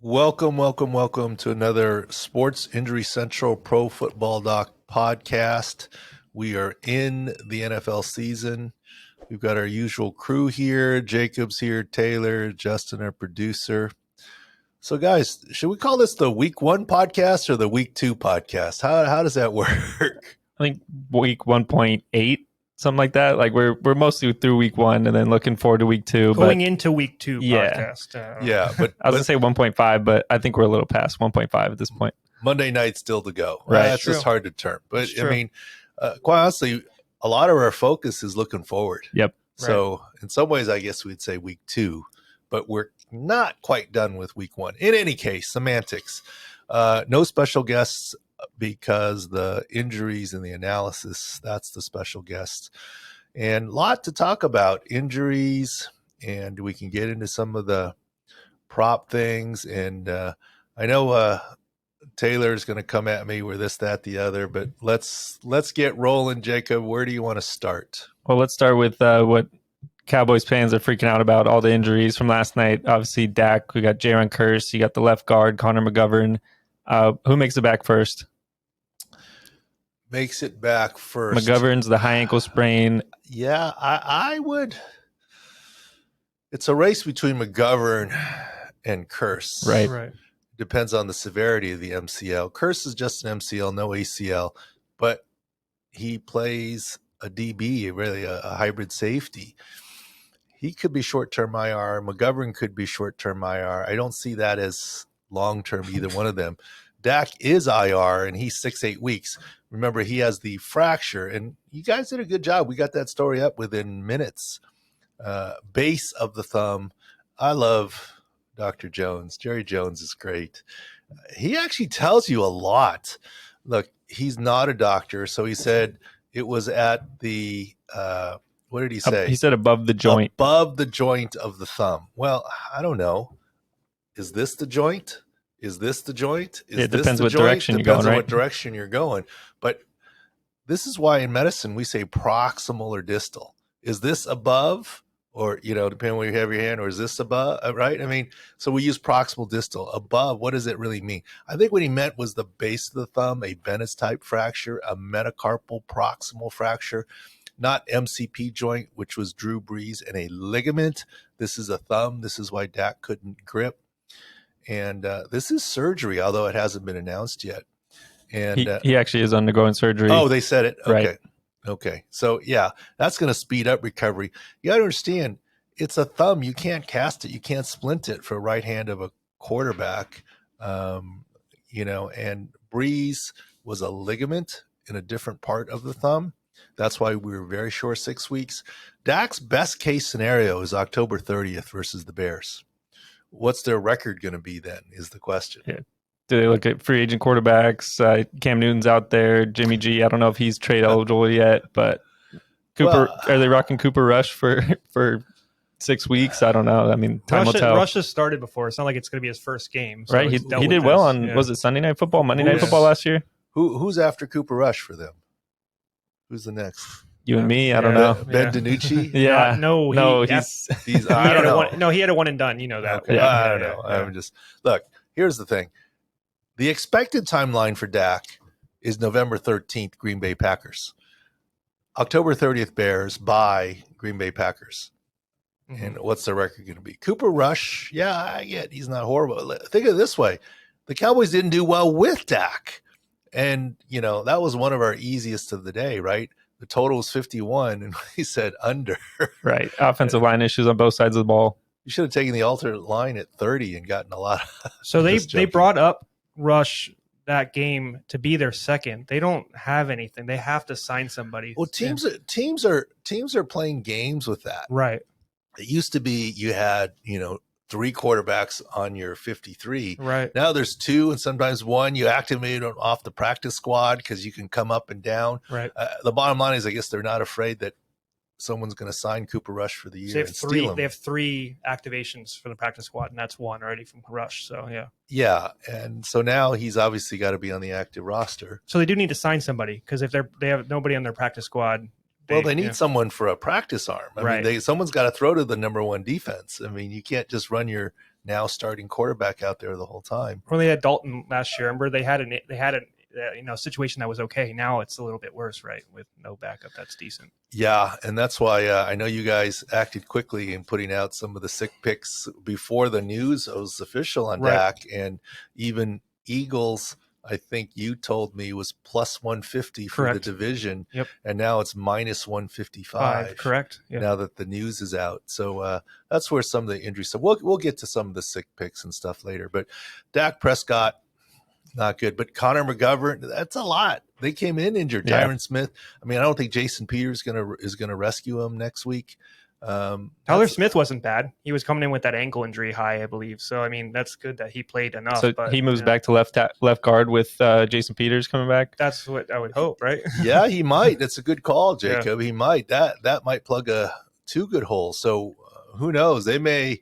Welcome to another Sports Injury Central Pro Football Doc Podcast. We are in the NFL season. We've got our usual crew here. Jacob's here, Taylor, Justin, our producer. So, guys, should we call this the Week 1 podcast or the Week 2 podcast? How does that work? I think Week 1.8, something like that. Like we're mostly through Week 1 and then looking forward to Week 2. Going into Week 2 Yeah. podcast. Yeah, but I was going to say 1.5, but I think we're a little past 1.5 at this point. Monday night still to go. Right. That's just hard to term. But, True. I mean, quite honestly, a lot of our focus is looking forward. Yep. So in some ways, I guess we'd say Week 2, but we're not quite done with Week 1. In any case, semantics. No special guests because the injuries and the analysis, that's the special guest. And a lot to talk about, injuries, and we can get into some of the prop things. And I know Taylor's going to come at me with this, that, the other, but let's get rolling, Jacob. Where do you want to start? Well, let's start with what Cowboys fans are freaking out about, all the injuries from last night. Obviously, Dak, we got Jaron Kearse, you got the left guard, Connor McGovern. Who makes it back first? Makes it back first. McGovern's the high ankle sprain. Yeah, I would. It's a race between McGovern and Kearse. Right. Depends on the severity of the MCL. Kearse is just an MCL, no ACL, but he plays a DB, really a hybrid safety. He could be short-term IR. McGovern could be short-term IR. I don't see that as long-term, either one of them. Dak is IR, and he's 6-8 weeks. Remember, he has the fracture, and you guys did a good job. We got that story up within minutes. Base of the thumb. I love Dr. Jones. Jerry Jones is great. He actually tells you a lot. Look, he's not a doctor, so he said it was at the what did he say? He said above the joint. Above the joint of the thumb. Well, I don't know. Is this the joint? Is this the joint? It depends what direction you're going, right? Depends on what direction you're going. But this is why in medicine we say proximal or distal. Is this above? Or, depending on where you have your hand, or is this above, right? I mean, so we use proximal, distal. Above, what does it really mean? I think what he meant was the base of the thumb, a Bennett's-type fracture, a metacarpal proximal fracture, not MCP joint, which was Drew Brees, and a ligament. This is a thumb. This is why Dak couldn't grip. And this is surgery, although it hasn't been announced yet. And he actually is undergoing surgery. Oh, they said it? Okay. Right. Okay. So, yeah, that's going to speed up recovery. You got to understand, it's a thumb. You can't cast it. You can't splint it for a right hand of a quarterback. And Brees was a ligament in a different part of the thumb. That's why we were very sure 6 weeks. Dak's best case scenario is October 30th versus the Bears. What's their record going to be then is the question. Yeah. Do they look at free agent quarterbacks? Cam Newton's out there. Jimmy G, I don't know if he's trade eligible yet, but Cooper, are they rocking Cooper Rush for 6 weeks? I don't know. I mean, time will tell. Rush has started before. It's not like it's going to be his first game. So right? He did well on, was it Sunday Night Football, Monday Night Football last year? Who's after Cooper Rush for them? Who's the next? You and me? I don't know. Ben DiNucci? Yeah. He's I don't know. He had a one and done. You know that. Okay. I don't know. I'm just look. Here's the thing: the expected timeline for Dak is November 13th, Green Bay Packers. October 30th, Bears by Green Bay Packers. Mm-hmm. And what's the record going to be? Cooper Rush? Yeah, I get he's not horrible. Think of it this way: the Cowboys didn't do well with Dak, and that was one of our easiest of the day, right? The total was 51, and we said under. Right. Offensive line issues on both sides of the ball. You should have taken the alternate line at 30 and gotten a lot of. So they brought up Rush that game to be their second. They don't have anything. They have to sign somebody. Well, teams are playing games with that. Right. It used to be you had, 3 quarterbacks on your 53. Right. Now there's 2 and sometimes 1. You activate them off the practice squad because you can come up and down. Right. The bottom line is, I guess they're not afraid that someone's going to sign Cooper Rush for the year So steal him. They have 3 activations for the practice squad, and that's 1 already from Rush. So, yeah. Yeah, and so now he's obviously got to be on the active roster. So they do need to sign somebody because if they have nobody on their practice squad, Well, they need someone for a practice arm. I mean, someone's got to throw to the number one defense. I mean, you can't just run your now starting quarterback out there the whole time. Well, they had Dalton last year. Remember, they had a situation that was okay. Now it's a little bit worse, right? With no backup, that's decent. Yeah, and that's why I know you guys acted quickly in putting out some of the sick picks before the news was official on Dak, and even Eagles. I think you told me was plus 150 for the division, and now it's minus 155. Correct. Yep. Now that the news is out, so that's where some of the injuries. So we'll get to some of the sick picks and stuff later. But Dak Prescott, not good. But Connor McGovern, that's a lot. They came in injured. Tyron Smith. I mean, I don't think Jason Peters is gonna rescue him next week. Tyler Smith wasn't bad. He was coming in with that ankle injury high, I believe. So I mean, that's good that he played enough. So he moves back to left guard with Jason Peters coming back. That's what I would hope, right? Yeah, he might. That's a good call, Jacob. He might. That might plug two good holes. So who knows? They may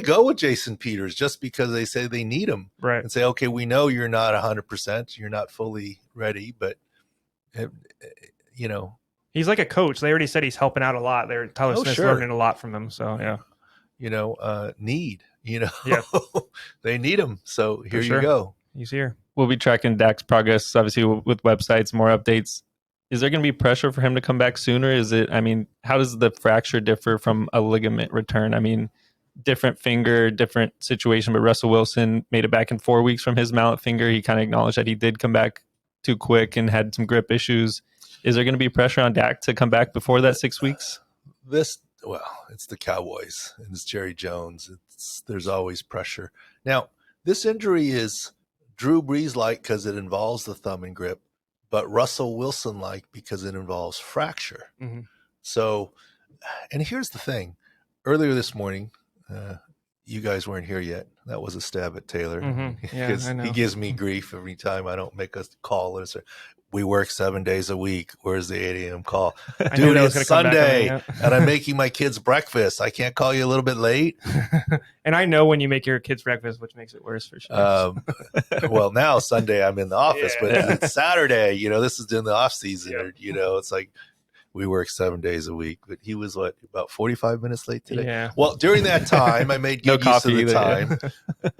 go with Jason Peters just because they say they need him, right? And say, okay, we know you're not 100%, you're not fully ready, but you know. He's like a coach. They already said he's helping out a lot. Tyler Smith's learning a lot from them. So yeah, they need him. So here you go. He's here. We'll be tracking Dak's progress, obviously, with websites, more updates. Is there going to be pressure for him to come back sooner? How does the fracture differ from a ligament return? I mean, different finger, different situation, but Russell Wilson made it back in 4 weeks from his mallet finger. He kind of acknowledged that he did come back too quick and had some grip issues. Is there going to be pressure on Dak to come back before that 6 weeks? It's the Cowboys and it's Jerry Jones. There's always pressure. Now, this injury is Drew Brees-like because it involves the thumb and grip, but Russell Wilson-like because it involves fracture. Mm-hmm. So, and here's the thing. Earlier this morning, you guys weren't here yet. That was a stab at Taylor. Mm-hmm. Yeah, I know. He gives me grief every time I don't make a call. We work 7 days a week. Where's the 8 a.m. call? Dude, it's Sunday, and I'm making my kids breakfast. I can't call you a little bit late. And I know when you make your kids breakfast, which makes it worse for sure. Well, now Sunday I'm in the office, but it's Saturday. This is in the off season. It's like we work 7 days a week. But he was about 45 minutes late today. Yeah. Well, during that time, I made good use of the time.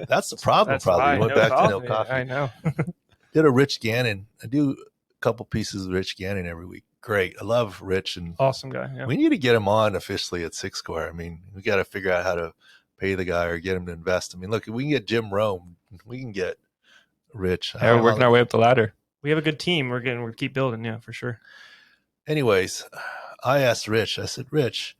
That's the problem. Probably went back to no coffee. I know. Did a Rich Gannon. I do couple pieces of Rich Gannon every week. Great. I love Rich, and awesome guy. Yeah. We need to get him on officially at Six Square. I mean, we got to figure out how to pay the guy or get him to invest. I mean, look, if we can get Jim Rome, we can get Rich. Yeah, we're working our way up the ladder. We have a good team. We're keep building. Yeah, for sure. Anyways, I asked Rich, I said, Rich,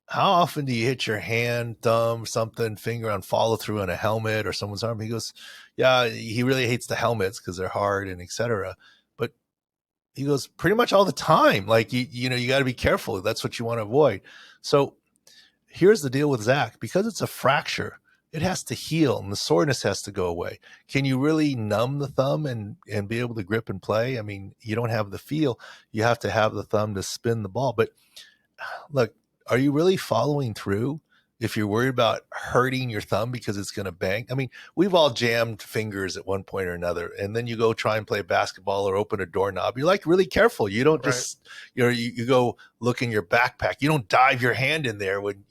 how often do you hit your hand, thumb, something, finger on follow through on a helmet or someone's arm? He goes, yeah, he really hates the helmets because they're hard and etc. He goes, pretty much all the time. Like, you got to be careful. That's what you want to avoid. So here's the deal with Zach. Because it's a fracture, it has to heal and the soreness has to go away. Can you really numb the thumb and be able to grip and play? I mean, you don't have the feel. You have to have the thumb to spin the ball. But look, are you really following through? If you're worried about hurting your thumb because it's going to bang. I mean, we've all jammed fingers at one point or another, and then you go try and play basketball or open a doorknob. You're like really careful. You don't just, you go look in your backpack. You don't dive your hand in there when,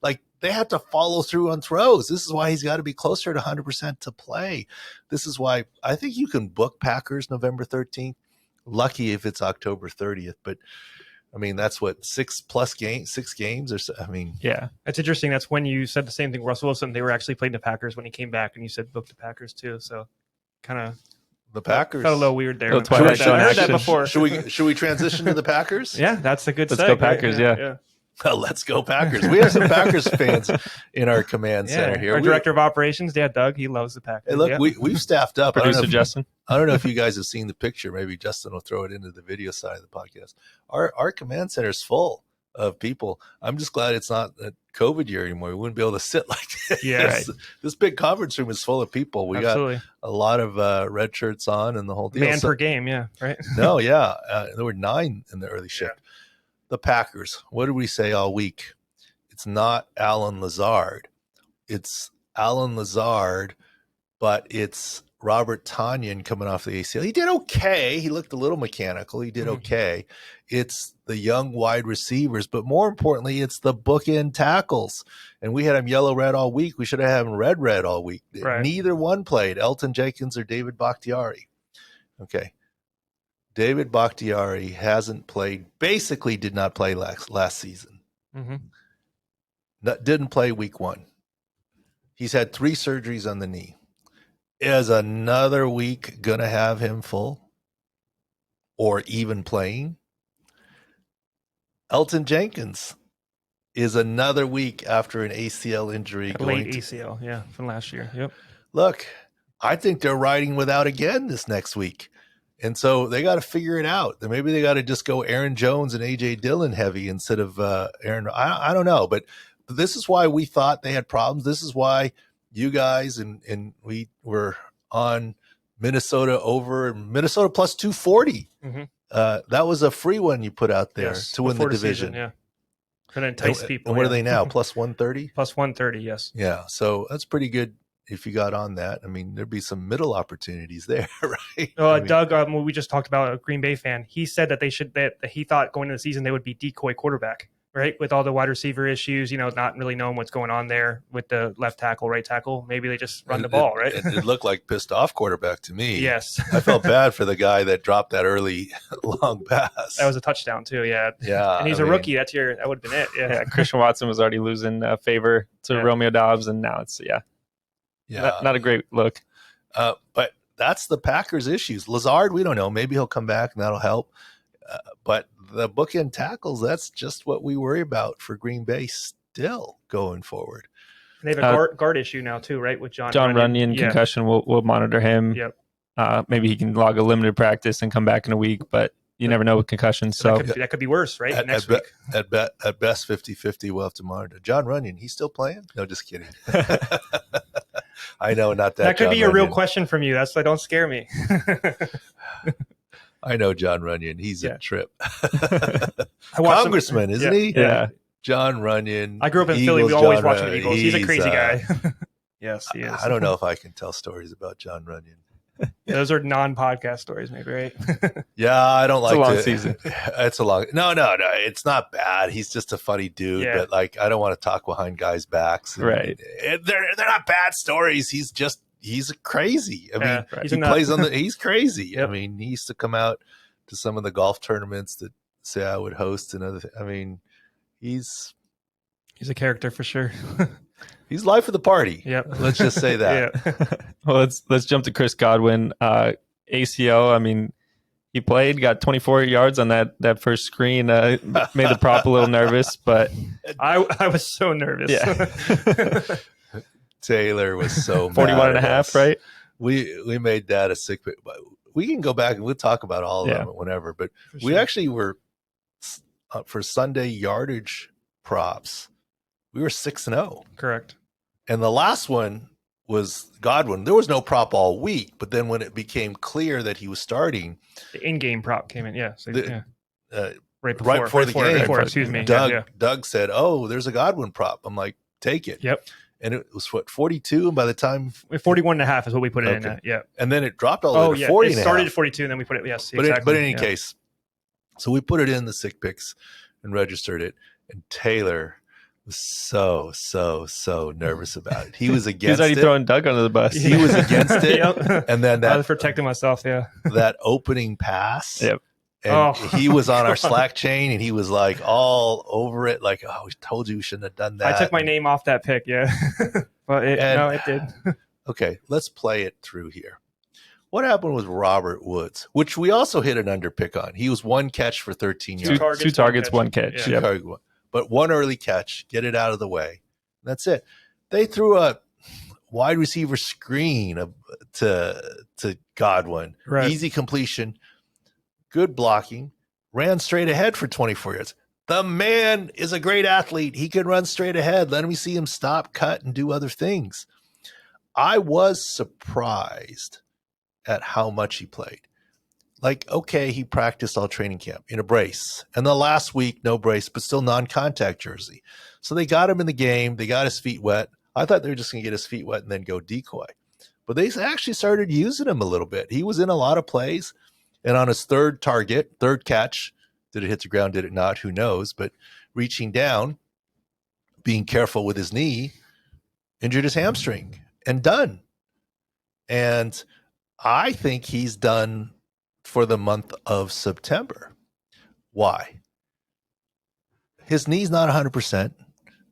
like they have to follow through on throws. This is why he's got to be closer to 100% to play. This is why I think you can book Packers November 13th. Lucky if it's October 30th, but I mean, that's what, 6 games or so. I mean, yeah, that's interesting. That's when you said the same thing. Russell Wilson, they were actually playing the Packers when he came back, and you said book the Packers too. So kind of the Packers felt a little weird there. I heard that before. Should we transition to the Packers? Yeah, that's a good. Let's go Packers. Yeah. Well, let's go Packers. We have some Packers fans in our command center here. Our director of operations, Doug, he loves the Packers. Hey, look, we've staffed up. Producer Justin. I don't know if you guys have seen the picture. Maybe Justin will throw it into the video side of the podcast. Our command center is full of people. I'm just glad it's not a COVID year anymore. We wouldn't be able to sit like this. Yeah, right. This big conference room is full of people. We got a lot of red shirts on and the whole deal. Man per game, yeah, right? No, yeah. There were 9 in the early shift. Yeah. The Packers, what did we say all week? It's not Allen Lazard. It's Allen Lazard, but it's Robert Tonyan coming off the ACL. He did okay. He looked a little mechanical. He did okay. It's the young wide receivers, but more importantly, it's the bookend tackles. And we had him yellow-red all week. We should have had him red-red all week. Right. Neither one played, Elton Jenkins or David Bakhtiari. Okay. David Bakhtiari hasn't played, basically did not play last season. Didn't play week 1. He's had 3 surgeries on the knee. Is another week going to have him full or even playing? Elton Jenkins is another week after an ACL injury. Late ACL, from last year. Yep. Look, I think they're riding without again this next week. And so they got to figure it out. Maybe they got to just go Aaron Jones and A.J. Dillon heavy instead of Aaron. I don't know. But this is why we thought they had problems. This is why you guys and we were on Minnesota plus 240. That was a free one you put out there to win the division. Season, to entice people. And what are they now? Plus 130? Plus 130, yes. Yeah. So that's pretty good if you got on that. I mean, there'd be some middle opportunities there, right? Doug, we just talked about a Green Bay fan. He said that that he thought going into the season they would be decoy quarterback. Right, with all the wide receiver issues, not really knowing what's going on there with the left tackle, right tackle. Maybe they just run the ball, right? It looked like pissed off quarterback to me. Yes. I felt bad for the guy that dropped that early long pass. That was a touchdown too, yeah. And he's a rookie. That would have been it. Yeah. Christian Watson was already losing favor to Romeo Doubs, and now it's not a great look. But that's the Packers' issues. Lazard, we don't know. Maybe he'll come back and that'll help. But the bookend tackles, that's just what we worry about for Green Bay still going forward. And they have a guard issue now too, right? With John Runyon concussion. We'll monitor him. Yep. Maybe he can log a limited practice and come back in a week, but you never know with concussions. So that could be worse, right? Next week. At best 50-50, we'll have to monitor. John Runyon, he's still playing? No, just kidding. I know, not that. That could John be a Runyon. real question from you. That's why don't scare me. I know John Runyon. He's a trip. Congressman, isn't he? Yeah. John Runyon. I grew up in Philly. We always watch the Eagles. He's a crazy guy. Yes, he is. I don't know if I can tell stories about John Runyon. Those are non-podcast stories, maybe, right? Yeah, I don't like it's a long season. It's a long. No, it's not bad. He's just a funny dude, but I don't want to talk behind guys' backs. Right. They're not bad stories. He's crazy. I mean, he's he plays on he's crazy. Yep. I mean, he used to come out to some of the golf tournaments that say I would host and other things. I mean, he's a character for sure. He's life of the party. Yep. Let's just say that. Well, let's jump to Chris Godwin. ACL, I mean, he played, got 24 yards on that first screen. Made the prop a little nervous, but I was so nervous. Yeah. Taylor was so 41 and a half, right? We made that a sick pick. We can go back and we'll talk about all of them whenever. But we actually were for Sunday yardage props. We were 6-0. Correct. And the last one was Godwin. There was no prop all week, but then when it became clear that he was starting, the in-game prop came in. Yeah. So, right before the game. Excuse me. Doug said, "Oh, there's a Godwin prop." I'm like, "Take it." Yep. And it was 42, and by the time 41 and a half is what we put it in at. Yeah. And then it dropped all the way to 40 It and a started half. at 42, and then we put it. Yes, but exactly. In any case, so we put it in the sick picks and registered it, and Taylor was so nervous about it. He was against it. He's already throwing Doug under the bus. He was against it. And then I was protecting myself, that opening pass. Yep. And he was on our Slack chain, and he was like all over it, like, "Oh, we told you we shouldn't have done that." I took my name off that pick, but it did. Okay, let's play it through here. What happened with Robert Woods, which we also hit an under pick on? He was 1 catch for 13 yards. Two targets, one catch. Yeah. But 1 early catch, get it out of the way. That's it. They threw a wide receiver screen to Godwin. Right. Easy completion. Good blocking, ran straight ahead for 24 yards. The man is a great athlete. He can run straight ahead. Let me see him stop, cut, and do other things. I was surprised at how much he played. Like, okay, he practiced all training camp in a brace. And the last week, no brace, but still non-contact jersey. So they got him in the game. They got his feet wet. I thought they were just going to get his feet wet and then go decoy. but they actually started using him a little bit. He was in a lot of plays, and on his third catch, did it hit the ground? Did it not? Who knows? But reaching down, being careful with his knee, injured his hamstring and done. And I think he's done for the month of September. Why? His knee's not 100%.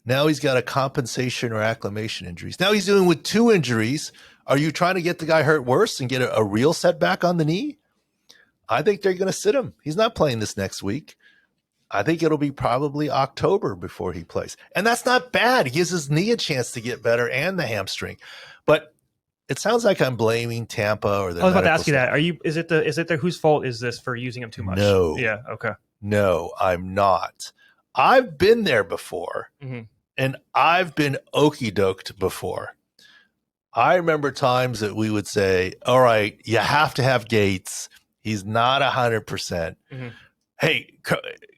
Now he's got a compensation or acclimation injuries. Now he's dealing with 2 injuries. Are you trying to get the guy hurt worse and get a real setback on the knee? I think they're going to sit him. He's not playing this next week. I think it'll be probably October before he plays. And that's not bad. It gives his knee a chance to get better and the hamstring. But it sounds like I'm blaming Tampa or the. I was about to ask you that. Is it the whose fault is this for using him too much? No. Yeah. Okay. No, I'm not. I've been there before, and I've been okey-doked before. I remember times that we would say, all right, you have to have Gates. He's not 100%. Hey,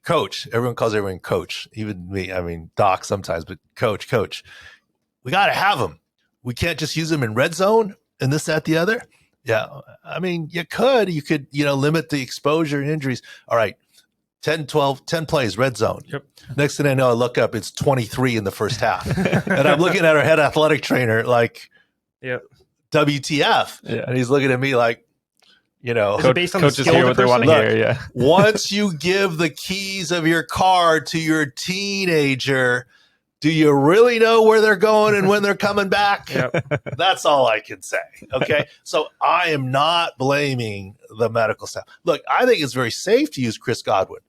coach. Everyone calls everyone coach. Even me. I mean, doc sometimes, but coach. We got to have him. We can't just use him in red zone and this, that, the other. Yeah. I mean, you could, limit the exposure and injuries. All right. 10 plays, red zone. Yep. Next thing I know, I look up, it's 23 in the first half. And I'm looking at our head athletic trainer like, yep. WTF? Yeah. And he's looking at me like, Is it based on coaches the skill hear of what the they want to person? hear. Yeah. once you give the keys of your car to your teenager, do you really know where they're going and when they're coming back? Yep. That's all I can say. Okay. So I am not blaming the medical staff. Look, I think it's very safe to use Chris Godwin.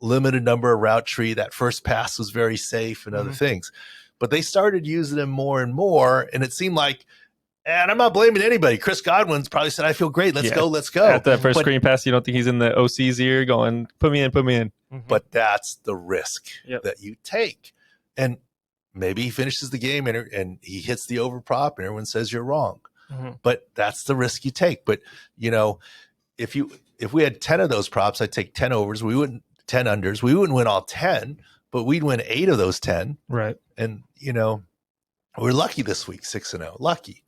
Limited number of route tree. That first pass was very safe and other things. But they started using him more and more. And it seemed like, and I'm not blaming anybody. Chris Godwin's probably said, I feel great. Let's go. At that first screen pass, you don't think he's in the OC's ear going, put me in. But that's the risk Yep. that you take. And maybe he finishes the game and he hits the over prop and everyone says you're wrong. But that's the risk you take. But, if we had 10 of those props, I'd take 10 overs. 10 unders. We wouldn't win all 10, but we'd win 8 of those 10. Right. And, we're lucky this week, 6-0. Lucky,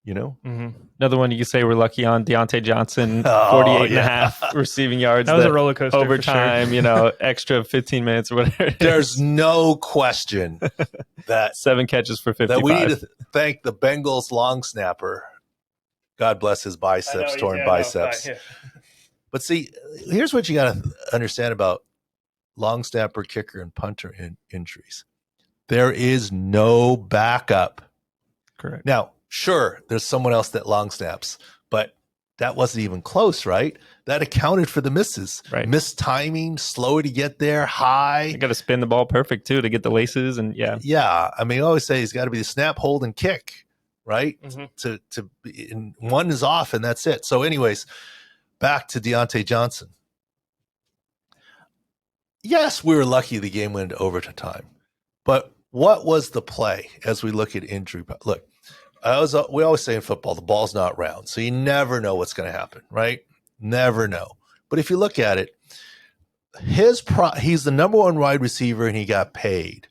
Another one you could say we're lucky on, Diontae Johnson, 48 and a half receiving yards. That was a roller coaster. Overtime, for sure. Extra 15 minutes or whatever. There's no question that 7 catches for 55. that we need to thank the Bengals long snapper. God bless his biceps, torn biceps. But see, here's what you got to understand about long snapper, kicker, and punter injuries. There is no backup. Correct. Now, sure, there's someone else that long snaps, but that wasn't even close, right? That accounted for the misses. Right. Missed timing, slow to get there, high. You got to spin the ball perfect, too, to get the laces. And Yeah. I mean, I always say he's got to be the snap, hold, and kick, right? And one is off, and that's it. So anyways, back to Diontae Johnson. Yes, we were lucky the game went into overtime. But what was the play as we look at injury? Look, we always say in football, the ball's not round. So you never know what's going to happen, right? Never know. But if you look at it, he's the number 1 wide receiver and he got paid.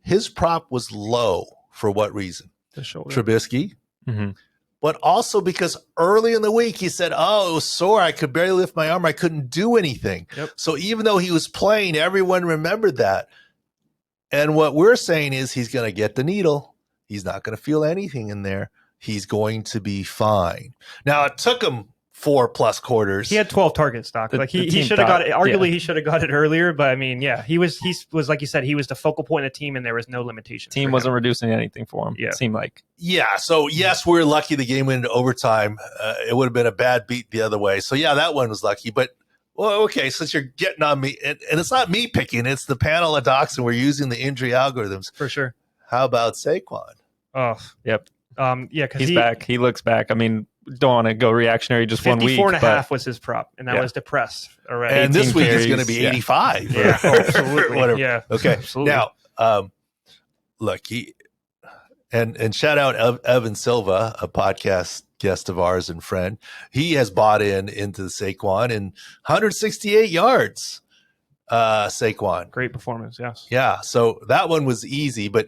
His prop was low for what reason? The shoulder. Trubisky. But also because early in the week he said, it was sore. I could barely lift my arm. I couldn't do anything. Yep. So even though he was playing, everyone remembered that. And what we're saying is he's going to get the needle. He's not going to feel anything in there. He's going to be fine. Now, it took him 4+ quarters. He had 12 targets, Doc. He should have got it. Arguably, he should have got it earlier. But I mean, he was like you said, he was the focal point of the team, and there was no limitation. Team wasn't reducing anything for him. Yeah. It seemed like. Yeah. So yes, we're lucky the game went into overtime. It would have been a bad beat the other way. So yeah, that one was lucky. But well, okay, since you're getting on me, and it's not me picking, it's the panel of docs, and we're using the injury algorithms for sure. How about Saquon? Oh, yep. Because he's back. He looks back. I mean, don't want to go reactionary just 1 week. 54 and a half was his prop, and that was depressed already. And this week is going to be 85. Yeah, absolutely. Whatever. Yeah. Okay. Absolutely. Now, look, and shout out Evan Silva, a podcast guest of ours and friend. He has bought into the Saquon and 168 yards. Saquon. Great performance. Yes. Yeah. So that one was easy, but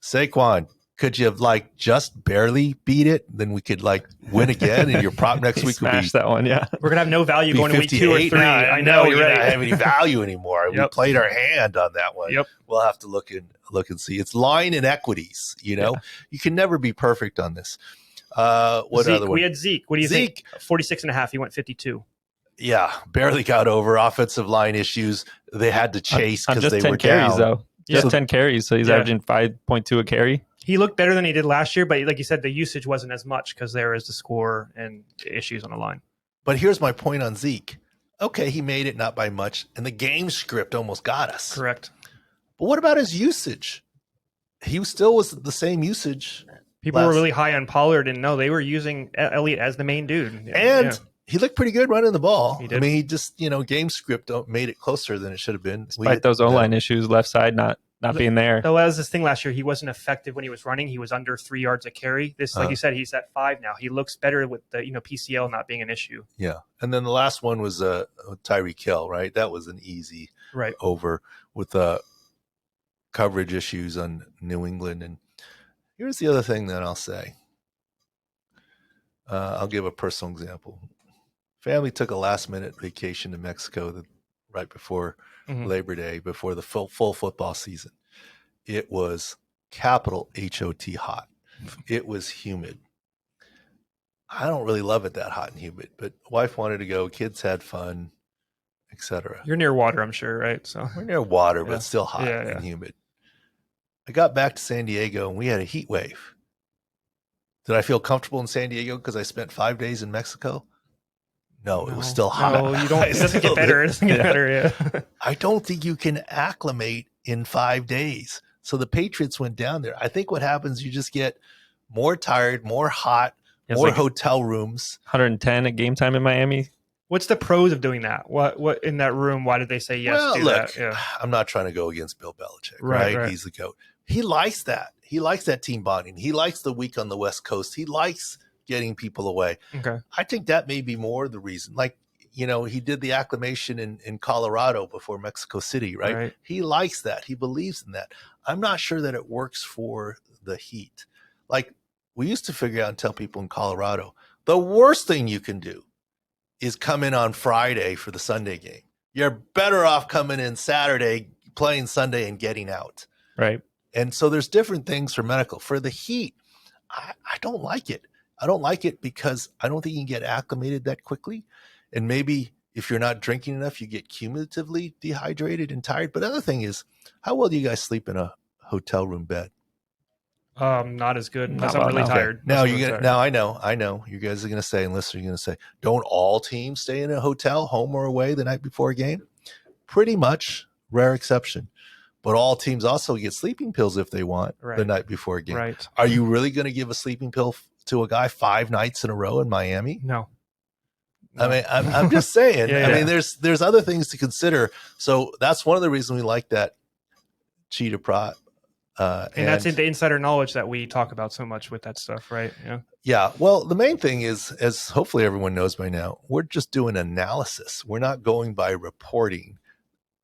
Saquon, Could you have like just barely beat it? Then we could like win again, and your prop next week would be smash that one. Yeah, We're gonna have no value going to week 2 or 3. I know you're you're right. right. Don't have any value anymore. Yep. We played our hand on that one. Yep. We'll have to look and see. It's line and equities. You know, you can never be perfect on this. What Zeke, other one? we had Zeke. What do you think? 46.5. He went 52. Yeah, barely got over offensive line issues. They had to chase because they 10 were carries down. though. Just So- 10 carries, so he's averaging 5.2 a carry. He looked better than he did last year, but like you said, the usage wasn't as much because there is the score and issues on the line. But here's my point on Zeke. Okay, he made it not by much, and the game script almost got us. Correct. But what about his usage? He still was the same usage. People were really high on Pollard, and no, they were using Elliott as the main dude. And he looked pretty good running the ball. He did. I mean, he just, game script made it closer than it should have been. Despite those O-line issues, left side not being there. So that was this thing last year. He wasn't effective when he was running. He was under 3 yards a carry. This, like you said, he's at 5 now. He looks better with the PCL not being an issue. Yeah, and then the last one was Tyreek Hill, right? That was an easy over with coverage issues on New England. And here's the other thing that I'll say. I'll give a personal example. Family took a last-minute vacation to Mexico right before Labor Day, before the full football season. It was capital HOT hot. It was humid. I don't really love it that hot and humid, but wife wanted to go. Kids had fun, etc. You're near water, I'm sure, right? So we're near water, but it's still hot and humid. I got back to San Diego, and we had a heat wave. Did I feel comfortable in San Diego because I spent 5 days in Mexico? No, it was still hot. No, you don't. It doesn't get better. It doesn't get better. Yeah. I don't think you can acclimate in 5 days. So the Patriots went down there. I think what happens, you just get more tired, more hot, more hotel rooms. 110 at game time in Miami. What's the pros of doing that? What in that room? Why did they say yes? Well, do look, that? Yeah. I'm not trying to go against Bill Belichick, Right. right? He's the GOAT. He likes that. He likes that team bonding. He likes the week on the West Coast. He likes getting people away. Okay. I think that may be more the reason. Like, he did the acclimation in Colorado before Mexico City, right? He likes that. He believes in that. I'm not sure that it works for the heat. Like, we used to figure out and tell people in Colorado, the worst thing you can do is come in on Friday for the Sunday game. You're better off coming in Saturday, playing Sunday, and getting out. Right. And so there's different things for medical. For the heat, I don't like it. I don't like it because I don't think you can get acclimated that quickly. And maybe if you're not drinking enough, you get cumulatively dehydrated and tired. But the other thing is, how well do you guys sleep in a hotel room bed? Not as good unless I'm really tired. Now I know. You guys are gonna say, and listeners are gonna say, don't all teams stay in a hotel, home or away, the night before a game? Pretty much, rare exception. But all teams also get sleeping pills if they want the night before a game. Right. Are you really going to give a sleeping pill to a guy 5 nights in a row in Miami? No. I mean, I'm just saying. I mean, there's other things to consider. So that's one of the reasons we like that cheetah prop. And that's the insider knowledge that we talk about so much with that stuff, right? Yeah. Yeah. Well, the main thing is, as hopefully everyone knows by now, we're just doing analysis. We're not going by reporting.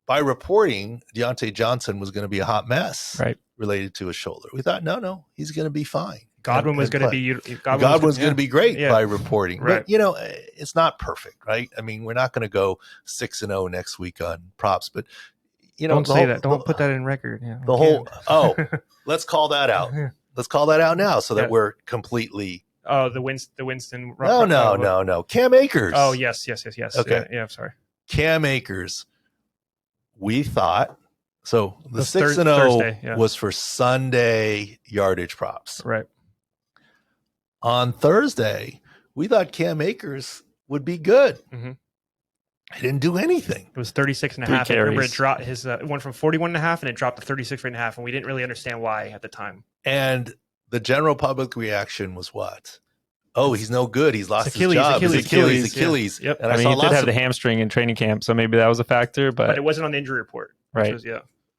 By reporting, Diontae Johnson was going to be a hot mess related to his shoulder. We thought, no, he's going to be fine. Godwin was going to be Godwin's going to be great by reporting. Right. But, it's not perfect, right? I mean, we're not going to go 6-0 next week on props, but, don't say that. Don't put that in record. Yeah, let's call that out. Let's call that out now so that we're completely. Oh, the Winston. No. Cam Akers. Oh, yes. Okay. Yeah, sorry. Cam Akers. We thought so. The 6-0 was for Sunday yardage props. Right. On Thursday, we thought Cam Akers would be good. Mm-hmm. He didn't do anything. It was 36.5. I remember it dropped it went from 41.5 and it dropped to 36.5, and we didn't really understand why at the time. And the general public reaction was what? Oh, he's no good. He's lost his job. Achilles. Yeah. Yep. And he did have the hamstring in training camp, so maybe that was a factor. But it wasn't on the injury report. Right.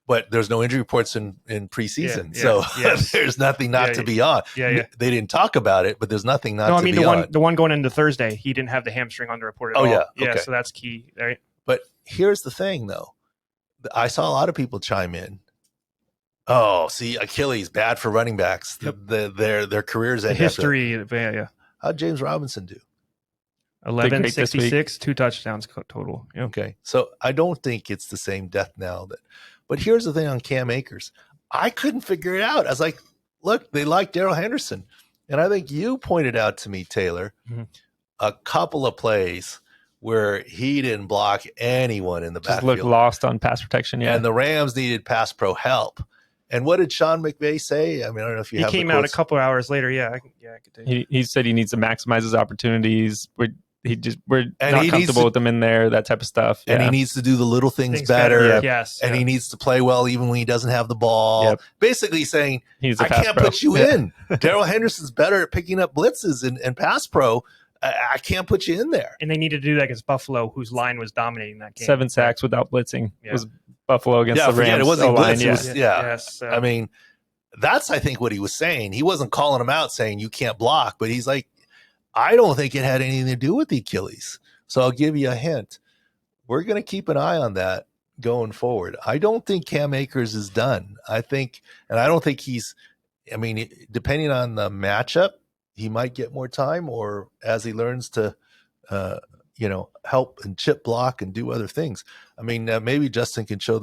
But there's no injury reports in preseason. So there's nothing not to be on. Yeah. They didn't talk about it, but there's nothing not to be on. The one going into Thursday, he didn't have the hamstring on the report at all. Yeah, okay. So that's key. Right. But here's the thing, though. I saw a lot of people chime in. Oh, see, Achilles bad for running backs. Yep. Their careers The end history. Yeah. How'd James Robinson do? 1166, 2 touchdowns total. Yep. Okay, so I don't think it's the same death knell. But here's the thing on Cam Akers. I couldn't figure it out. I was like, look, they like Darrell Henderson. And I think you pointed out to me, Taylor, a couple of plays where he didn't block anyone in the Just backfield. looked lost on pass protection, yeah. And the Rams needed pass pro help. And what did Sean McVay say? I mean, I don't know if you have He came out a couple hours later. Yeah, I could tell you. He said he needs to maximize his opportunities. We're And not he comfortable with them in there, that type of stuff. And he needs to do the little things better. Yep. Yes. And he needs to play well even when he doesn't have the ball. Yep. Basically saying, I can't pro. put you in. Darrell Henderson's better at picking up blitzes and pass pro. I can't put you in there. And they needed to do that against Buffalo, whose line was dominating that game. 7 sacks without blitzing. It was Buffalo against the Rams. It wasn't line. Blitz. Yes. I mean, that's, I think, what he was saying. He wasn't calling him out saying you can't block, but he's like, I don't think it had anything to do with the Achilles. So I'll give you a hint. We're going to keep an eye on that going forward. I don't think Cam Akers is done. I don't think depending on the matchup, he might get more time, or as he learns to, help and chip block and do other things. I mean, maybe Justin can show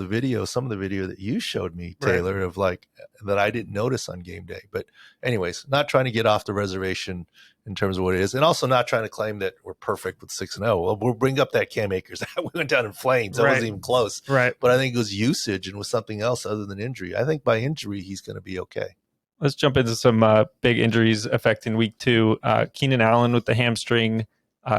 some of the video that you showed me, Taylor, of like that I didn't notice on game day. But anyways, not trying to get off the reservation in terms of what it is, and also not trying to claim that we're perfect with 6-0. Well, we'll bring up that Cam Akers. We went down in flames. That wasn't even close. Right. But I think it was usage and was something else other than injury. I think by injury, he's going to be okay. Let's jump into some big injuries affecting week 2. Keenan Allen with the hamstring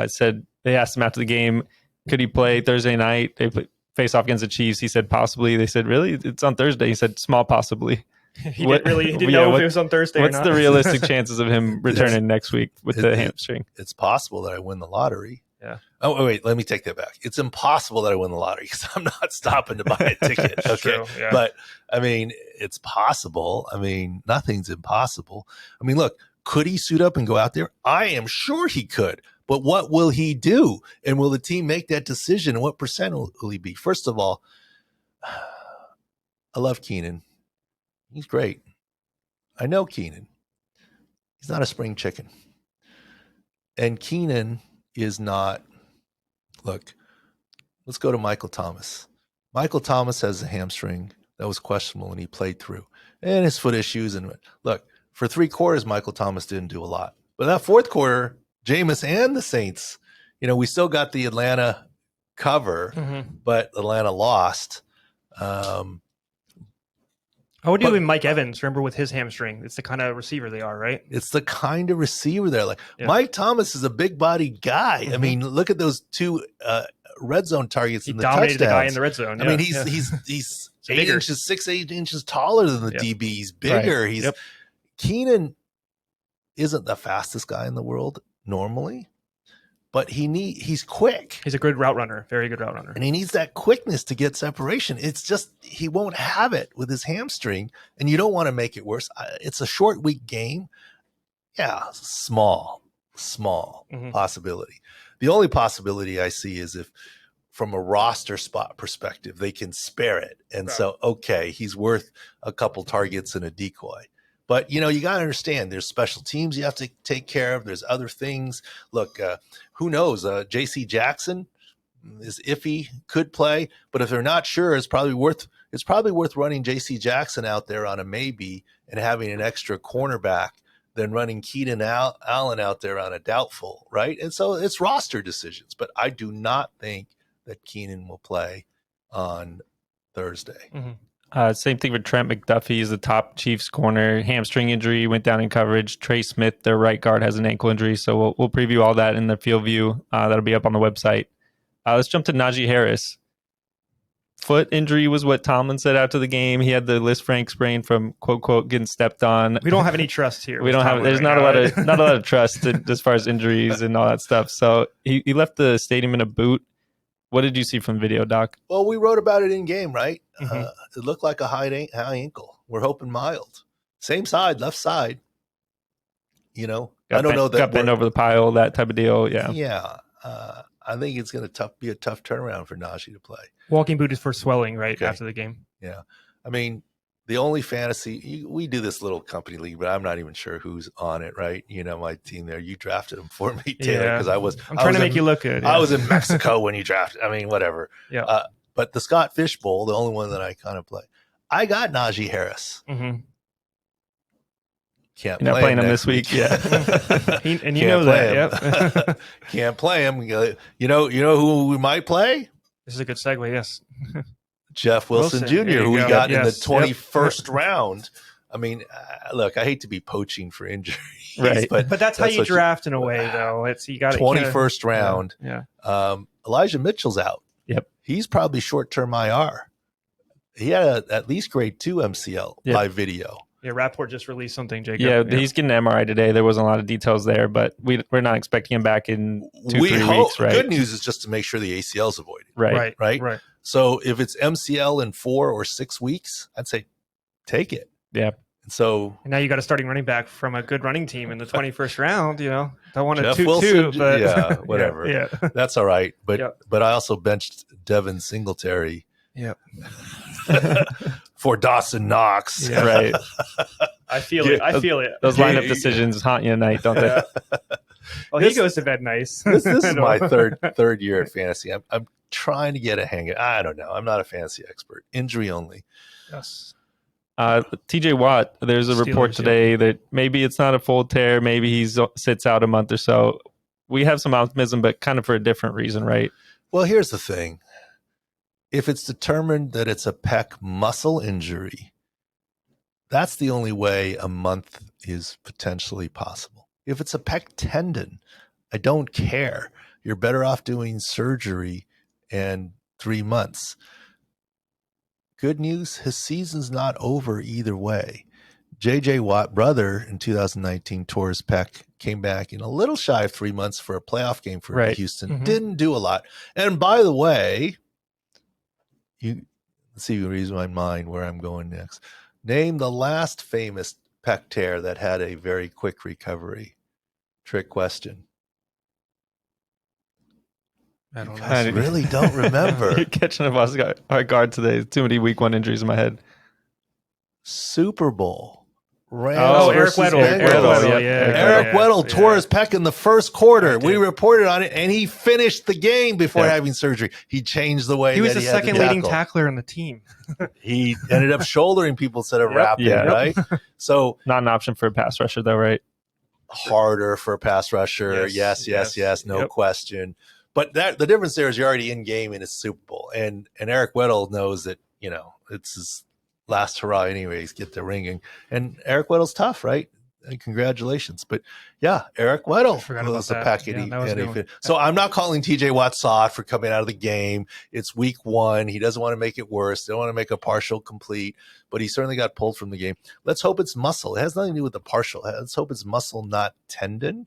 said they asked him after the game, could he play Thursday night? They face off against the Chiefs. He said possibly. They said, really? It's on Thursday. He said small possibly. He didn't know if it was on Thursday or not. What's the realistic chances of him returning next week with the hamstring? It's possible that I win the lottery. Yeah. Oh, wait, let me take that back. It's impossible that I win the lottery because I'm not stopping to buy a ticket. Okay. True, yeah. But, I mean, it's possible. I mean, nothing's impossible. I mean, look, could he suit up and go out there? I am sure he could. But what will he do? And will the team make that decision? And what percent will he be? First of all, I love Keenan. He's great. I know Keenan. He's not a spring chicken. And Keenan is not, look, let's go to Michael Thomas. Michael Thomas has a hamstring that was questionable when he played through. And his foot issues. And look, for 3 quarters, Michael Thomas didn't do a lot. But that 4th quarter, Jameis and the Saints, we still got the Atlanta cover, but Atlanta lost. How would you do with Mike Evans? Remember with his hamstring, it's the kind of receiver they are, right? It's the kind of receiver they're like. Yeah. Mike Thomas is a big bodied guy. I mean, look at those 2 red zone targets in the touchdowns. He dominated the guy in the red zone. I mean, he's 8 inches, 6-8 inches taller than the DB. He's bigger. Right. Keenan isn't the fastest guy in the world normally, but he's quick. He's a good route runner, very good route runner. And he needs that quickness to get separation. It's just he won't have it with his hamstring, and you don't want to make it worse. It's a short week game. Yeah, small possibility. The only possibility I see is if from a roster spot perspective, they can spare it. And so, okay, he's worth a couple targets and a decoy. But, you got to understand there's special teams you have to take care of. There's other things. Look, who knows? J.C. Jackson is iffy, could play. But if they're not sure, it's probably worth running J.C. Jackson out there on a maybe and having an extra cornerback than running Keenan Allen out there on a doubtful, right? And so it's roster decisions. But I do not think that Keenan will play on Thursday. Same thing with Trent McDuffie is the top Chiefs corner. Hamstring injury, went down in coverage. Trey Smith, their right guard, has an ankle injury. So we'll preview all that in the field view. That'll be up on the website. Let's jump to Najee Harris. Foot injury was what Tomlin said after the game. He had the Liz Frank sprain from quote quote getting stepped on. We don't have any trust here. We don't have. There's not a lot of trust as far as injuries and all that stuff. So he left the stadium in a boot. What did you see from video, Doc? Well, we wrote about it in game, right? It looked like a high ankle. We're hoping mild. Same side, left side. I don't know that got bent over the pile, that type of deal. Yeah. Yeah. I think it's going to be a tough turnaround for Najee to play. Walking boot is for swelling, right, after the game. Yeah. I mean, the only fantasy, we do this little company league, but I'm not even sure who's on it, right? You know, my team there, you drafted him for me, Taylor, because I'm trying to make you look good. I was in Mexico when you drafted. I mean, whatever. Yeah. But the Scott Fish Bowl, the only one that I kind of play, I got Najee Harris. Mm-hmm. Can't You're not playing him this week. Yeah. And you know that. Yep. Can't play him. You know who we might play? This is a good segue. Yes. Jeff Wilson Jr., who we got in the 21st Yep. round. I mean, look, I hate to be poaching for injuries, Right. But that's how you draft in a way, though. It's you got 21st round. Yeah. Elijah Mitchell's out. Yep. He's probably short-term IR. He had at least grade 2 MCL by video. Yeah, Rapport just released something, Jacob. Yeah, he's getting an MRI today. There wasn't a lot of details there, but we're not expecting him back in 2-3 weeks, right? Good news is just to make sure the ACL is avoided. Right. So if it's MCL in 4 or 6 weeks, I'd say take it. Yeah. And now you got a starting running back from a good running team in the 21st round. You know, don't want to Jeff toot Wilson, but yeah, whatever. Yeah. That's all right. But I also benched Devin Singletary. Yeah. For Dawson Knox. Yeah, right. I feel it. Those lineup decisions haunt you at night, don't they? Well, he goes to bed nice. This is my third year at fantasy. I'm trying to get a hang of it. I don't know. I'm not a fantasy expert. Injury only. Yes. TJ Watt, there's a report today that maybe it's not a full tear. Maybe he sits out a month or so. We have some optimism, but kind of for a different reason, right? Well, here's the thing. If it's determined that it's a pec muscle injury, that's the only way a month is potentially possible. If it's a pec tendon, I don't care. You're better off doing surgery and 3 months. Good news, his season's not over either way. J.J. Watt, brother, in 2019 tore his pec, came back in a little shy of 3 months for a playoff game for Houston. Mm-hmm. Didn't do a lot. And by the way, let's see if you read my mind where I'm going next. Name the last famous pec tear that had a very quick recovery. Trick question. I don't know. I really don't remember. You're catching up our guard today. Too many week 1 injuries in my head. Super Bowl. Eric Weddle. Eric Weddle tore his pec in the first quarter. We reported on it, and he finished the game before having surgery. He changed the way he was the second leading tackler on the team. He ended up shouldering people instead of wrapping, right? So not an option for a pass rusher, though, right? Harder for a pass rusher. Yes. No question. But the difference there is you're already in game in a Super Bowl, and Eric Weddle knows that it's his last hurrah anyways, get the ringing. And Eric Weddle's tough, right? And congratulations. But yeah, Eric Weddle was the packet. So I'm not calling TJ Watt soft for coming out of the game. It's week 1. He doesn't want to make it worse. They don't want to make a partial complete, but he certainly got pulled from the game. Let's hope it's muscle. It has nothing to do with the partial. Let's hope it's muscle, not tendon.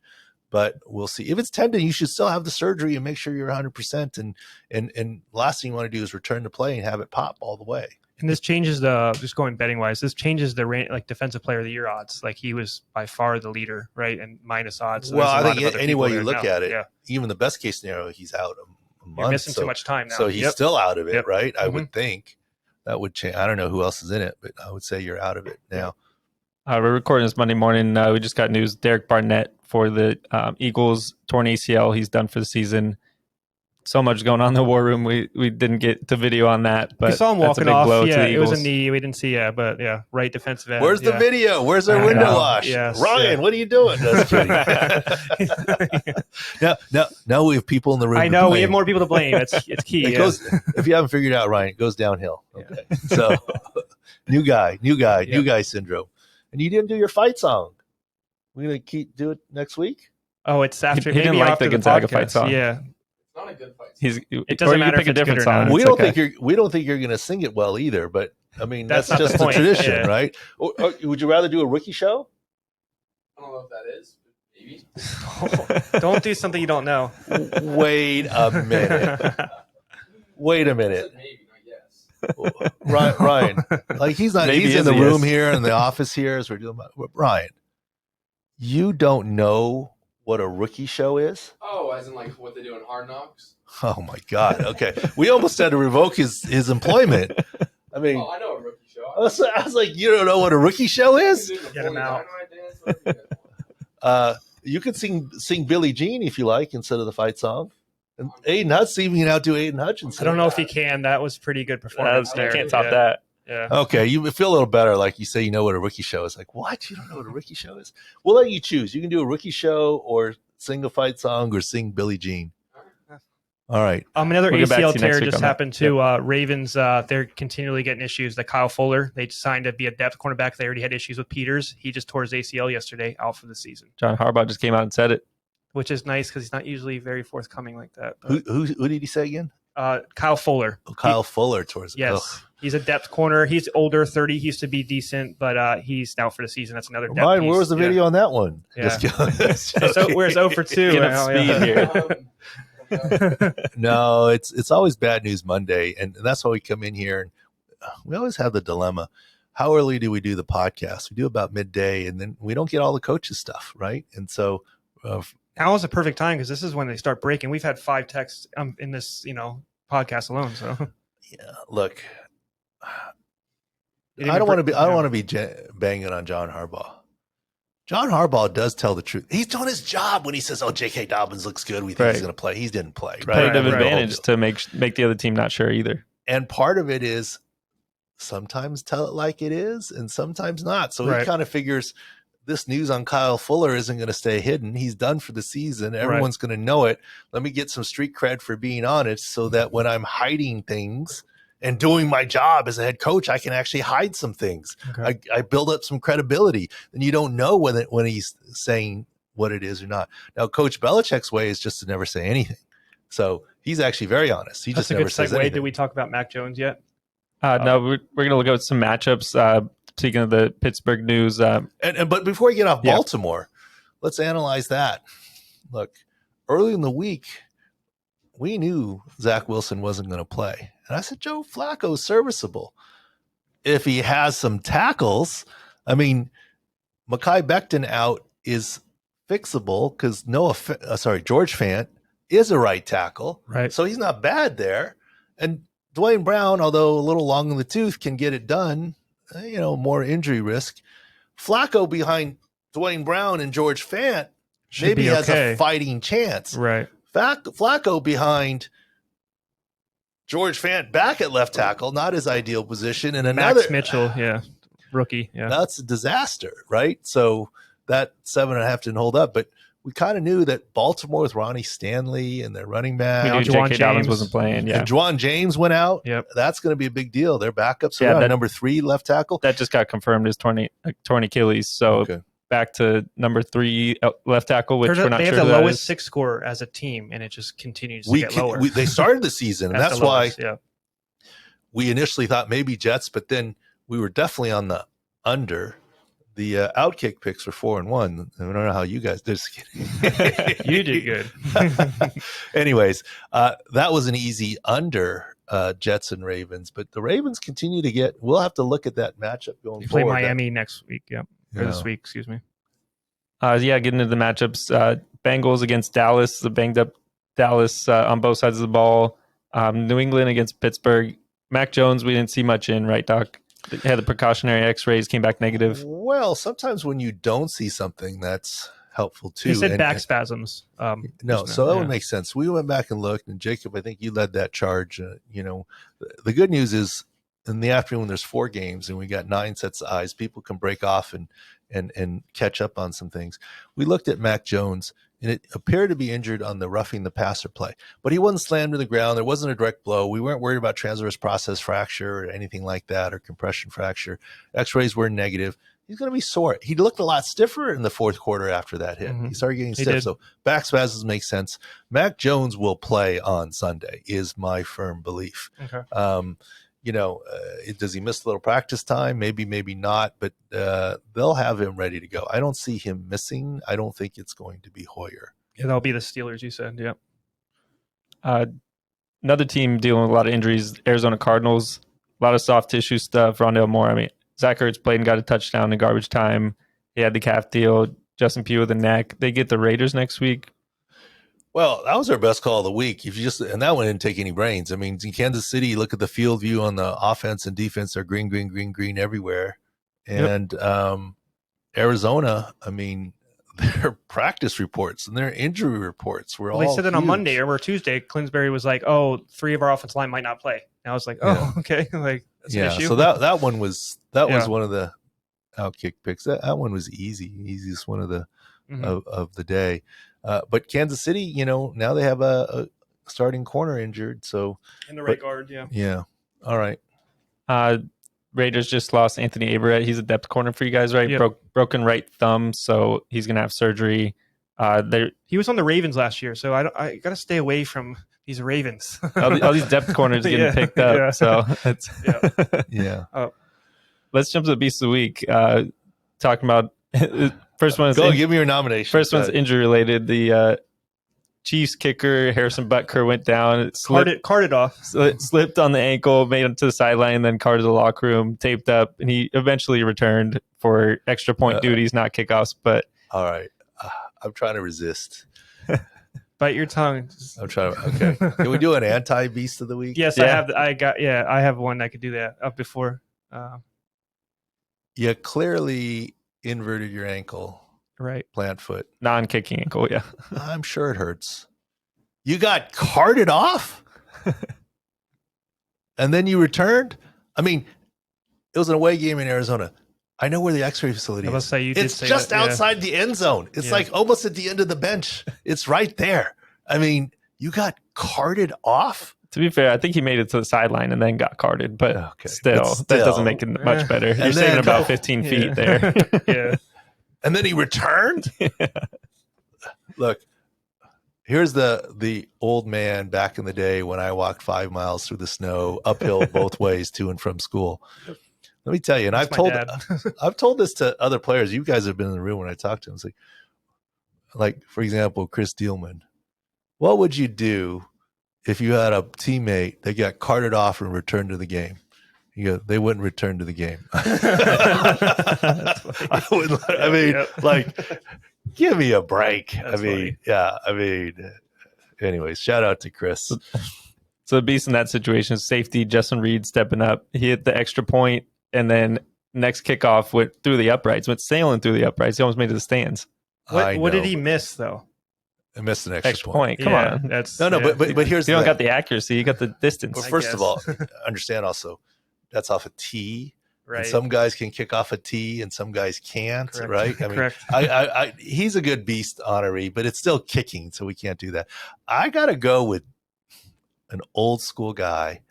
But we'll see. If it's tendon, you should still have the surgery and make sure you're 100%. And last thing you want to do is return to play and have it pop all the way. And this changes just going betting wise. This changes the defensive player of the year odds. Like he was by far the leader, right? And minus odds. So I think any way you look at it, even the best case scenario, he's out a month. You're missing too much time now. So he's still out of it, right? I would think that would change. I don't know who else is in it, but I would say you're out of it now. We're recording this Monday morning. We just got news. Derek Barnett for the Eagles, torn ACL. He's done for the season. So much going on in the war room. We didn't get to video on that, but we saw him walking off. It was a knee. We didn't see right defensive end. Where's the video? Where's our window wash? Yes, Ryan, what are you doing? Just kidding. Now we have people in the room. I know we have more people to blame. It's key. If you haven't figured it out, Ryan, it goes downhill. Okay, so new guy syndrome. And you didn't do your fight song. We're gonna do it next week. Oh, it's after. He didn't like the Gonzaga fight song. Yeah. Not a good fight. It doesn't matter if it's good or not. We don't think you're going to sing it well either. But I mean, that's just the tradition, right? Or would you rather do a rookie show? I don't know if that is. Maybe. Don't do something you don't know. Wait a minute. Maybe, not yes. Ryan, like he's not. He's in the room here in the office here as we're doing. Ryan, you don't know what a rookie show is? Oh, as in like what they do in Hard Knocks? Oh my God. Okay. We almost had to revoke his employment. I mean, I know a rookie show. was like, you don't know what a rookie show is? Get him out. You could sing Billie Jean if you like instead of the fight song. And Aiden Hutch, even out do Aiden Hutchinson. I don't know if he can. That was pretty good performance there. Can't top that. Yeah. Okay, you feel a little better, like you say you know what a rookie show is. Like, what? You don't know what a rookie show is? We'll let you choose. You can do a rookie show or sing a fight song or sing Billie Jean. All right. Another We'll get back ACL to you next tear week just on that. happened to Ravens. They're continually getting issues. The Kyle Fuller, they signed to be a depth cornerback. They already had issues with Peters. He just tore his ACL yesterday, out for the season, John Harbaugh just came out and said it. which is nice because he's not usually very forthcoming like that. But, Who did he say again? Kyle Fuller. Oh, Kyle Fuller towards it. Yes. He's a depth corner. He's older, 30. He used to be decent, but he's out for the season. That's another depth Ryan, piece. where was the video on that one? Yeah. Just kidding. So where's 0 for 2? Get up speed here. No, it's always bad news Monday, and that's why we come in here. And we always have the dilemma: how early do we do the podcast? We do about midday, and then we don't get all the coaches stuff right. And so Now is a perfect time because this is when they start breaking. We've had 5 texts in this, podcast alone. So yeah, look, I don't want to be banging on John Harbaugh. John Harbaugh does tell the truth. He's doing his job when he says, "Oh, J.K. Dobbins looks good. We think he's going to play." He didn't play. Competitive Right? advantage to make the other team not sure either. And part of it is sometimes tell it like it is, and sometimes not. So he kind of figures this news on Kyle Fuller isn't going to stay hidden. He's done for the season. Everyone's going to know it. Let me get some street cred for being honest, so that when I'm hiding things and doing my job as a head coach, I can actually hide some things. Okay. I build up some credibility, and you don't know when he's saying what it is or not. Now, Coach Belichick's way is just to never say anything. So he's actually very honest. He that's just a never good says segue. anything. Did we talk about Mac Jones yet? No, we're going to look at some matchups. Speaking of the Pittsburgh news. But before we get off Baltimore, let's analyze that. Look, early in the week, we knew Zach Wilson wasn't going to play. And I said, Joe Flacco's serviceable. If he has some tackles, I mean, Mekhi Becton out is fixable because George Fant is a right tackle. Right. So he's not bad there. And Dwayne Brown, although a little long in the tooth, can get it done. More injury risk. Flacco behind Dwayne Brown and George Fant maybe has a fighting chance. Right. Flacco behind George Fant back at left tackle, not his ideal position. And another Max Mitchell, rookie. Yeah. That's a disaster, right? So that 7.5 didn't hold up, but we kind of knew that Baltimore with Ronnie Stanley and their running back. We knew Juwan J.K. Dobbins James wasn't playing. Yeah. And Juwan James went out. Yep. That's going to be a big deal. Their backups are number 3 left tackle. That just got confirmed as torn Achilles. So back to number 3 left tackle, which we're not they sure have the who that lowest is. 6 score as a team, and it just continues to get lower. They started the season, and that's why yeah. we initially thought maybe Jets, but then we were definitely on the under. The Outkick picks were 4-1. I don't know how you guys did. Just kidding. You did good. Anyways, that was an easy under Jets and Ravens, but the Ravens continue to get. We'll have to look at that matchup going They play forward. Miami next week. Yep. Or this week, excuse me. Getting into the matchups. Bengals against Dallas, the banged up Dallas on both sides of the ball. New England against Pittsburgh. Mac Jones, we didn't see much in, right, Doc? They had the precautionary x-rays, came back negative. Well, sometimes when you don't see something, that's helpful too. He said back spasms. That would make sense. We went back and looked, and Jacob, I think you led that charge. The good news is in the afternoon there's 4 games and we got 9 sets of eyes. People can break off and catch up on some things. We looked at Mac Jones, and it appeared to be injured on the roughing the passer play, but he wasn't slammed to the ground. There wasn't a direct blow. We weren't worried about transverse process fracture or anything like that, or compression fracture. X-rays were negative. He's going to be sore. He looked a lot stiffer in the fourth quarter after that hit. He started getting stiff. So back spasms make sense. Mac Jones will play on Sunday is my firm belief. Okay. Does he miss a little practice time? Maybe, maybe not, but they'll have him ready to go. I don't see him missing. I don't think it's going to be Hoyer. Yeah, that'll be the Steelers, you said. Yep. Another team dealing with a lot of injuries, Arizona Cardinals, a lot of soft tissue stuff. Rondale Moore, Zach Ertz played and got a touchdown in garbage time. He had the calf deal. Justin Pugh with the neck. They get the Raiders next week. Well, that was our best call of the week. And that one didn't take any brains. I mean, in Kansas City, you look at the field view on the offense and defense, they're green, green, green, green everywhere. And Arizona, I mean, their practice reports and their injury reports were all They said that huge. on Monday or Tuesday, Clinsbury was like, "Oh, 3 of our offensive line might not play." And I was like, "Oh, okay." Like, that's an issue. So that one was was one of the outkick picks. That one was easiest one of the of the day. But Kansas City, now they have a starting corner injured. So in the right guard, yeah. All right. Raiders just lost Anthony Averett. He's a depth corner for you guys, right? Yep. Broken right thumb, so he's gonna have surgery. He was on the Ravens last year, so I got to stay away from these Ravens. all these depth corners getting picked up. Yeah. So it's Let's jump to the beast of the week. Talking about first one. Give me your nomination. First one's injury related. The Chiefs kicker Harrison Butker went down, carted off, slipped on the ankle, made it to the sideline, then carted to the locker room, taped up, and he eventually returned for extra point duties, not kickoffs. But all right, I'm trying to resist. Bite your tongue. I'm trying to. Okay, can we do an anti-beast of the week? Yes, Yeah. I have one that could do that up before. You clearly inverted your ankle. Right. Plant foot. Non-kicking ankle, yeah. I'm sure it hurts. You got carted off? And then you returned? I mean, it was an away game in Arizona. I know where the X-ray facility is. It's just outside the end zone. It's like almost at the end of the bench. It's right there. I mean, you got carted off? To be fair, I think he made it to the sideline and then got carted, but still, that doesn't make it much better. You're saving about 15 feet there. Yeah. And then he returned? Look, here's the old man back in the day when I walked 5 miles through the snow, uphill both ways to and from school. Let me tell you, and I've told this to other players. You guys have been in the room when I talked to them. It's like for example, Chris Dielman. What would you do if you had a teammate that got carted off and returned to the game? They wouldn't return to the game. Give me a break. Anyways, shout out to Chris. So the beast in that situation is safety, Justin Reed stepping up. He hit the extra point, and then next kickoff went through the uprights, went sailing through the uprights. He almost made it to the stands. What did he miss, though? I missed an extra point. Come on. But here's you don't got the accuracy, you got the distance. Well, first of all, understand also that's off a tee. Right. And some guys can kick off a tee and some guys can't. Correct. Right. I mean, I he's a good beast honoree, but it's still kicking, so we can't do that. I gotta go with an old school guy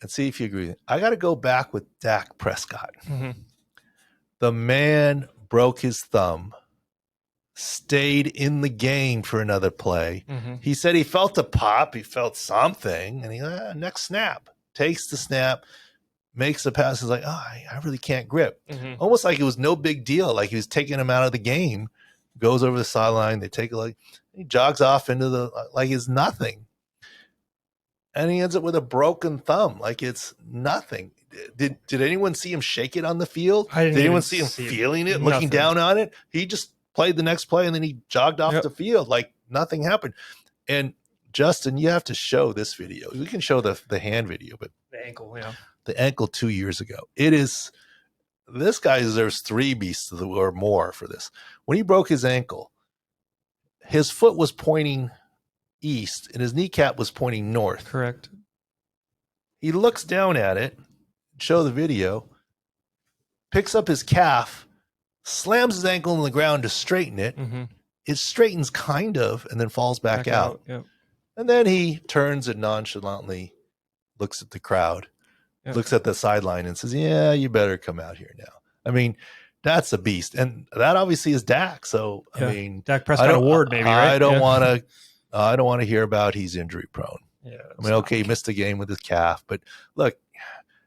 and see if you agree. I gotta go back with Dak Prescott. Mm-hmm. The man broke his thumb, stayed in the game for another play. Mm-hmm. He said he felt a pop, he felt something, and he next snap, takes the snap, makes the pass, is like, I really can't grip. Mm-hmm. Almost like it was no big deal, like he was taking him out of the game, goes over the sideline, they take a look, he jogs off into like it's nothing. And he ends up with a broken thumb, like it's nothing. Did anyone see him shake it on the field? Did anyone see him feeling it, looking down on it? He just played the next play and then he jogged off the field like nothing happened. And Justin, you have to show this video. We can show the hand video, but the ankle, the ankle 2 years ago. This guy deserves 3 beasts or more for this. When he broke his ankle, his foot was pointing east and his kneecap was pointing north. Correct. He looks down at it, show the video, picks up his calf, slams his ankle on the ground to straighten it. Mm-hmm. It straightens kind of and then falls back out. Yep. And then he turns and nonchalantly looks at the crowd, looks at the sideline and says, yeah, you better come out here now. I mean, that's a beast. And that obviously is Dak. So, I mean, Dak Prescott award, maybe, right? I don't want to hear about he's injury prone. Yeah. I mean, okay, he missed a game with his calf, but look,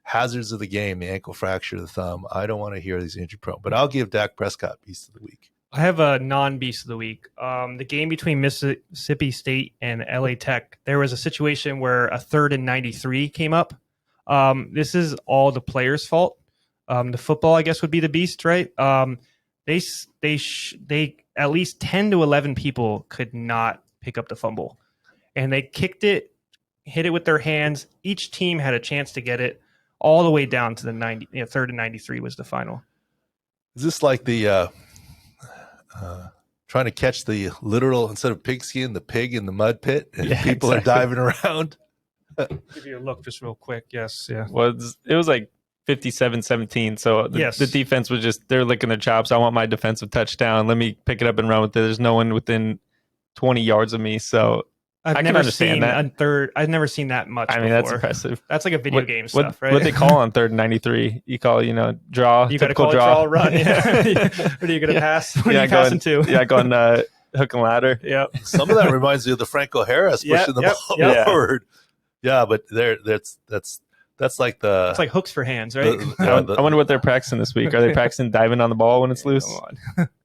hazards of the game, the ankle fracture of the thumb. I don't want to hear he's injury prone, but I'll give Dak Prescott beast of the week. I have a non-beast of the week. The game between Mississippi State and LA Tech, there was a situation where a 3rd and 93 came up. This is all the players' fault. The football, I guess, would be the beast, right? They at least 10 to 11 people could not pick up the fumble. And they kicked it, hit it with their hands. Each team had a chance to get it all the way down to the 3rd and 93 was the final. Is this like the trying to catch the literal, instead of pigskin, the pig in the mud pit, and people are diving around? Give you a look just real quick. Yes, yeah. It was like 57-17. So the defense was just, they're licking their chops. I want my defensive touchdown. Let me pick it up and run with it. There's no one within 20 yards of me. So I've never seen that much. I mean, that's impressive. That's like a video game stuff, right? What they call on 3rd and 93? You call, draw. You got to call draw, run. Yeah. What are you going to pass? What are you passing to? Yeah, going hook and ladder. Yeah. Some of that reminds me of the Franco Harris pushing the ball forward. Yeah, but that's like the. It's like hooks for hands, right? I wonder what they're practicing this week. Are they practicing diving on the ball when it's loose?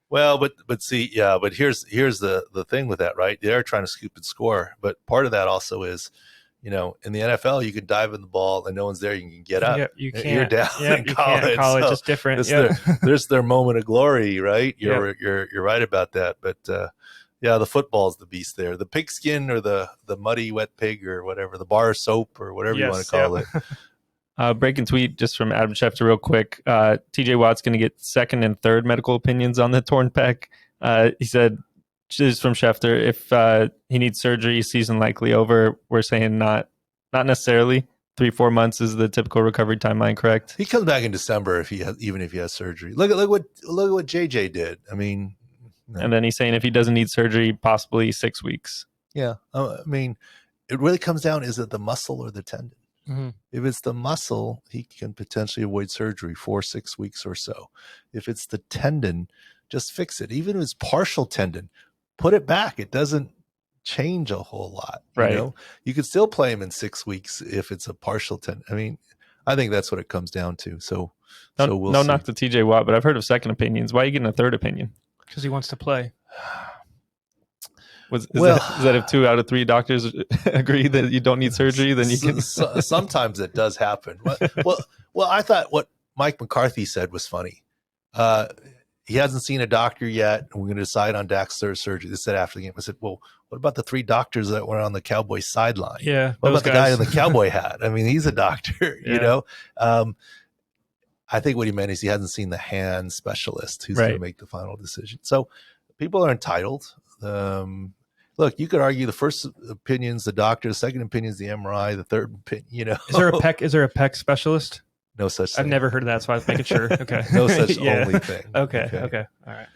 Well, but see, but here's the thing with that, right? They're trying to scoop and score, but part of that also is, in the NFL, you can dive in the ball and no one's there. You can get up. You can't. You're down in college. College is different. There's their moment of glory, right? You're right about that. But the football's the beast there. The pigskin or the muddy wet pig or whatever, the bar soap or whatever you want to call it. Breaking tweet just from Adam Schefter real quick. TJ Watt's going to get 2nd and 3rd medical opinions on the torn pec. He said, just from Schefter, if he needs surgery, season likely over. We're saying not necessarily. 3-4 months is the typical recovery timeline, correct? He comes back in December even if he has surgery. Look at what JJ did. I mean, no. And then he's saying if he doesn't need surgery, possibly 6 weeks. Yeah, I mean, it really comes down: is it the muscle or the tendon? Mm-hmm. If it's the muscle, he can potentially avoid surgery 4-6 weeks or so. If it's the tendon, just fix it. Even if it's partial tendon, put it back. It doesn't change a whole lot. Right. You could still play him in 6 weeks if it's a partial tendon. I mean, I think that's what it comes down to. So we'll see. Knock to TJ Watt, but I've heard of second opinions. Why are you getting a third opinion? Because he wants to play. Is that if 2 out of 3 doctors agree that you don't need surgery, then you can. Sometimes it does happen. Well, I thought what Mike McCarthy said was funny. He hasn't seen a doctor yet, and we're going to decide on Dak's third surgery. They said after the game. I said, well, what about the 3 doctors that were on the Cowboys sideline? Yeah. What about the guy in the cowboy hat? I mean, he's a doctor, I think what he meant is he hasn't seen the hand specialist who's going to make the final decision. So people are entitled. Look, you could argue the first opinion's the doctor, the second opinion's the MRI, the third opinion, Is there a pec specialist? No such thing. I've never heard of that, so I was making sure. Okay. No such only thing. Okay. All right.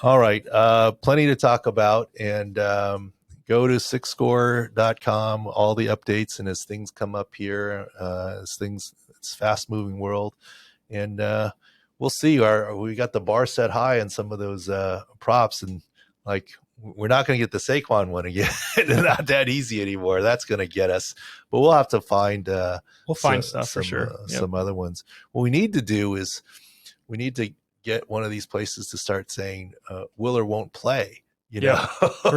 All right. Plenty to talk about, and go to sixscore.com, all the updates, and as things come up here, it's fast moving world. And we'll see. We got the bar set high on some of those props, and we're not going to get the Saquon one again. It's not that easy anymore. That's going to get us, but we'll have to find. We'll find stuff for sure. Some other ones. What we need to do is we need to get one of these places to start saying will or won't play. The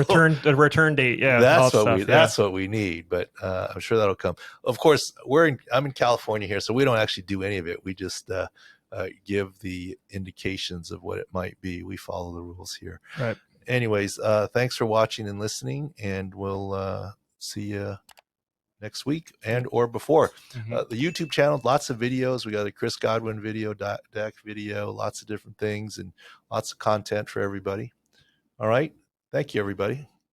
return date. Yeah, that's what we need. But I'm sure that'll come. Of course, I'm in California here, so we don't actually do any of it. We just give the indications of what it might be. We follow the rules here. Right. Anyways, thanks for watching and listening, and we'll see you next week and or before. Mm-hmm. The YouTube channel, lots of videos. We got a Chris Godwin video, Dak video, lots of different things, and lots of content for everybody. All right. Thank you, everybody.